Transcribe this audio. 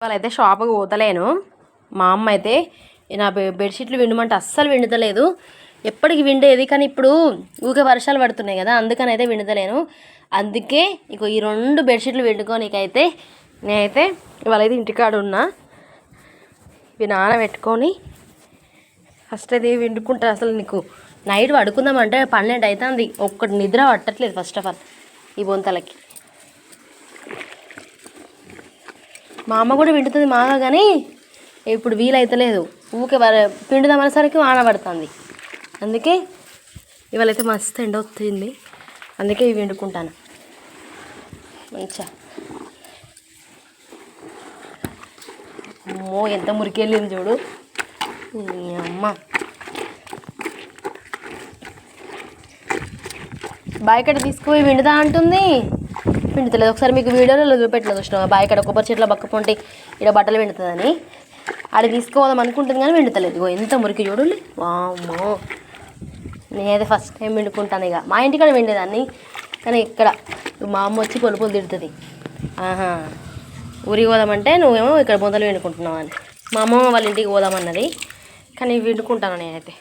వాళ్ళైతే షాప్కి పోతలేను. మా అమ్మ అయితే నా బెడ్షీట్లు విండమంటే అస్సలు విండుతలేదు. ఎప్పటికి విండేది, కానీ ఇప్పుడు ఊకే వర్షాలు పడుతున్నాయి కదా, అందుకని అయితే విండుతలేను. అందుకే ఇక ఈ 2 బెడ్షీట్లు విండుకోనికైతే నేనైతే ఇవాళైతే ఇంటికాడ ఉన్నా. ఇవి నానబెట్టుకొని ఫస్ట్ అయితే విండుకుంటా. అసలు నీకు నైట్ పడుకుందామంటే 12 అవుతుంది, ఒక్కటి నిద్ర పట్టట్లేదు. ఫస్ట్ ఆఫ్ ఆల్ ఈ బొంతలకి మా అమ్మ కూడా విండుతుంది మాగా, కానీ ఇప్పుడు వీలైతలేదు. ఊకే పిండుదామనేసరికి వాన పడుతుంది. అందుకే ఇవాళైతే మస్తు ఎండ వస్తుంది, అందుకే ఇవి వండుకుంటాను మంచిగా. అమ్మో ఎంత మురికెళ్ళింది చూడు అమ్మ. బాయికడ తీసుకుపోయి విండుదా అంటుంది, పిండుతలేదు. ఒకసారి మీకు వీడియోలో చూపెట్టలేదు వచ్చిన బాయికడ కొబ్బరి చెట్ల బక్క పొంటి ఇక్కడ బట్టలు విండుతుందని. ఆడ తీసుకోదాం అనుకుంటుంది కానీ విండుతలేదు. ఇగో ఎంత మురికి చూడు. వామ్మో, నేనైతే ఫస్ట్ టైం విండుకుంటాను. ఇక మా ఇంటికాడ విండేదాన్ని, కానీ ఇక్కడ మా అమ్మ వచ్చి పొలుపులు తిడుతుంది. ఆహా, ఊరికి పోదామంటే నువ్వేమో ఇక్కడ బొంతలు విండుకుంటున్నావు అని. మా అమ్మమ్మ వాళ్ళ ఇంటికి పోదామన్నది, కానీ విండుకుంటాను నేనైతే.